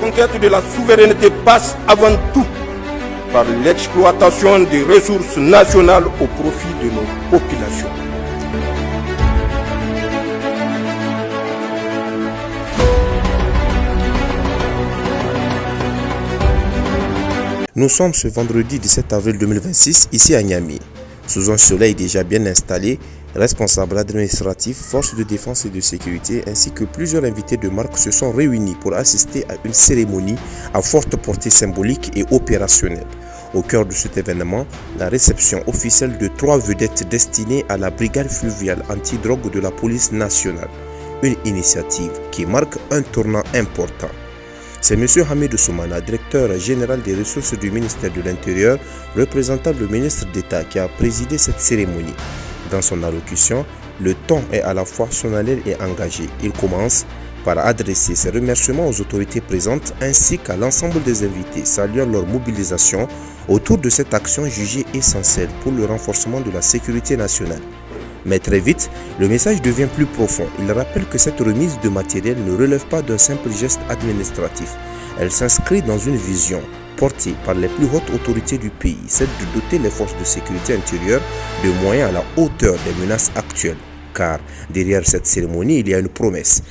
conquête de la souveraineté passe avant tout par l'exploitation des ressources nationales au profit de nos populations. Nous sommes ce vendredi 17 avril 2026 ici à Niamey. Sous un soleil déjà bien installé, responsables administratifs, forces de défense et de sécurité ainsi que plusieurs invités de marque se sont réunis pour assister à une cérémonie à forte portée symbolique et opérationnelle. Au cœur de cet événement, la réception officielle de 3 vedettes destinées à la brigade fluviale anti-drogue de la police nationale. Une initiative qui marque un tournant important. C'est M. Hamidou Soumana, directeur général des ressources du ministère de l'Intérieur, représentant le ministre d'État qui a présidé cette cérémonie. Dans son allocution, le ton est à la fois solennel et engagé. Il commence par adresser ses remerciements aux autorités présentes ainsi qu'à l'ensemble des invités, saluant leur mobilisation autour de cette action jugée essentielle pour le renforcement de la sécurité nationale. Mais très vite, le message devient plus profond. Il rappelle que cette remise de matériel ne relève pas d'un simple geste administratif. Elle s'inscrit dans une vision portée par les plus hautes autorités du pays, celle de doter les forces de sécurité intérieure de moyens à la hauteur des menaces actuelles. Car derrière cette cérémonie, il y a une promesse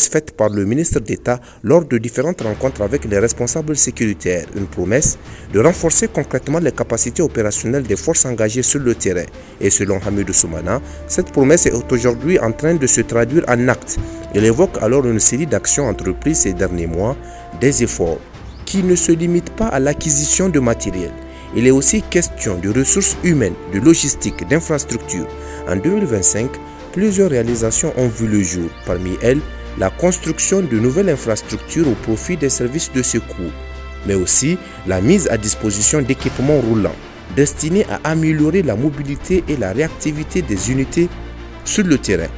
faite par le ministre d'État lors de différentes rencontres avec les responsables sécuritaires. Une promesse de renforcer concrètement les capacités opérationnelles des forces engagées sur le terrain. Et selon Hamidou Soumana, cette promesse est aujourd'hui en train de se traduire en actes. Il évoque alors une série d'actions entreprises ces derniers mois, des efforts qui ne se limitent pas à l'acquisition de matériel. Il est aussi question de ressources humaines, de logistique, d'infrastructures. En 2025, plusieurs réalisations ont vu le jour. Parmi elles, la construction de nouvelles infrastructures au profit des services de secours, mais aussi la mise à disposition d'équipements roulants destinés à améliorer la mobilité et la réactivité des unités sur le terrain.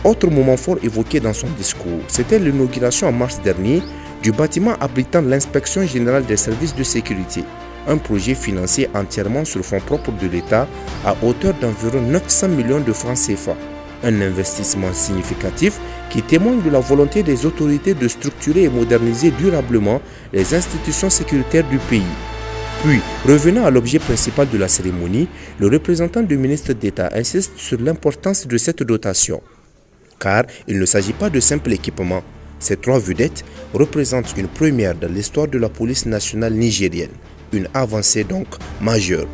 Autre moment fort évoqué dans son discours, c'était l'inauguration en mars dernier du bâtiment abritant l'inspection générale des services de sécurité. Un projet financé entièrement sur fonds propres de l'État à hauteur d'environ 900 millions de francs CFA. Un investissement significatif qui témoigne de la volonté des autorités de structurer et moderniser durablement les institutions sécuritaires du pays. Puis, revenant à l'objet principal de la cérémonie, le représentant du ministre d'État insiste sur l'importance de cette dotation. Car il ne s'agit pas de simple équipement. Ces 3 vedettes représentent une première dans l'histoire de la police nationale nigérienne. Une avancée donc majeure.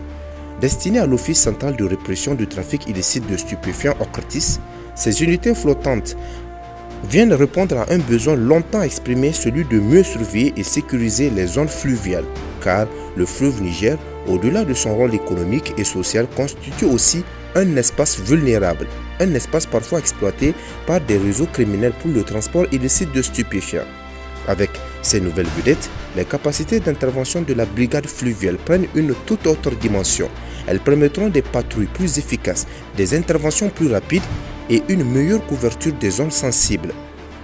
Destinée à l'Office central de répression du trafic illicite de stupéfiants OCRTIS, ces unités flottantes viennent répondre à un besoin longtemps exprimé, celui de mieux surveiller et sécuriser les zones fluviales. Car le fleuve Niger, au-delà de son rôle économique et social, constitue aussi un espace vulnérable, un espace parfois exploité par des réseaux criminels pour le transport illicite de stupéfiants. Avec ces nouvelles vedettes, les capacités d'intervention de la brigade fluviale prennent une toute autre dimension. Elles permettront des patrouilles plus efficaces, des interventions plus rapides et une meilleure couverture des zones sensibles.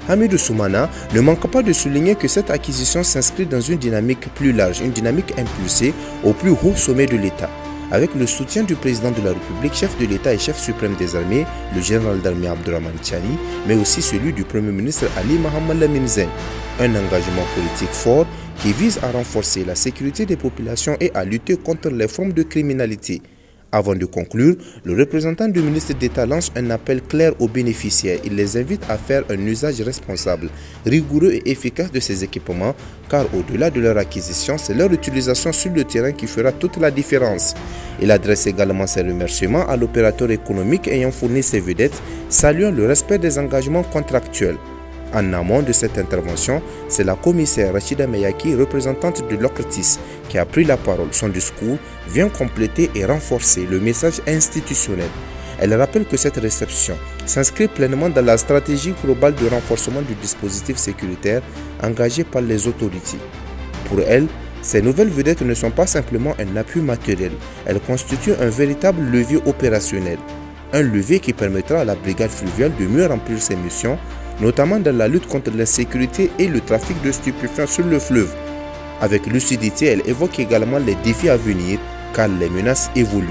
Hamidou Soumana ne manque pas de souligner que cette acquisition s'inscrit dans une dynamique plus large, une dynamique impulsée au plus haut sommet de l'État. Avec le soutien du président de la République, chef de l'État et chef suprême des armées, le général d'armée Abdourahmane Tiani, mais aussi celui du Premier ministre Ali Mohamed Lamine Zen. Un engagement politique fort qui vise à renforcer la sécurité des populations et à lutter contre les formes de criminalité. Avant de conclure, le représentant du ministre d'État lance un appel clair aux bénéficiaires. Il les invite à faire un usage responsable, rigoureux et efficace de ces équipements, car au-delà de leur acquisition, c'est leur utilisation sur le terrain qui fera toute la différence. Il adresse également ses remerciements à l'opérateur économique ayant fourni ces vedettes, saluant le respect des engagements contractuels. En amont de cette intervention, c'est la commissaire Rachida Meyaki, représentante de l'OCRTIS, qui a pris la parole. Son discours vient compléter et renforcer le message institutionnel. Elle rappelle que cette réception s'inscrit pleinement dans la stratégie globale de renforcement du dispositif sécuritaire engagé par les autorités. Pour elle, ces nouvelles vedettes ne sont pas simplement un appui matériel, elles constituent un véritable levier opérationnel. Un levier qui permettra à la brigade fluviale de mieux remplir ses missions, notamment dans la lutte contre l'insécurité et le trafic de stupéfiants sur le fleuve. Avec lucidité, elle évoque également les défis à venir car les menaces évoluent.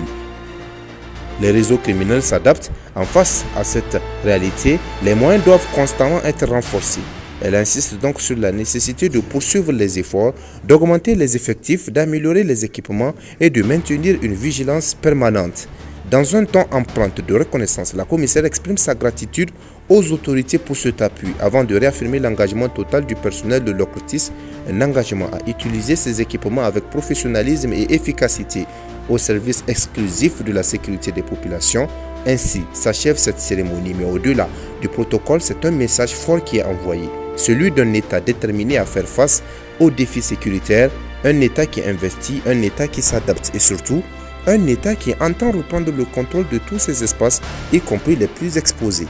Les réseaux criminels s'adaptent. En face à cette réalité, les moyens doivent constamment être renforcés. Elle insiste donc sur la nécessité de poursuivre les efforts, d'augmenter les effectifs, d'améliorer les équipements et de maintenir une vigilance permanente. Dans un temps empreinte de reconnaissance, la commissaire exprime sa gratitude aux autorités pour cet appui avant de réaffirmer l'engagement total du personnel de l'OCRTIS, un engagement à utiliser ces équipements avec professionnalisme et efficacité au service exclusif de la sécurité des populations. Ainsi s'achève cette cérémonie, mais au-delà du protocole, c'est un message fort qui est envoyé, celui d'un État déterminé à faire face aux défis sécuritaires, un État qui investit, un État qui s'adapte et surtout, un État qui entend reprendre le contrôle de tous ces espaces, y compris les plus exposés.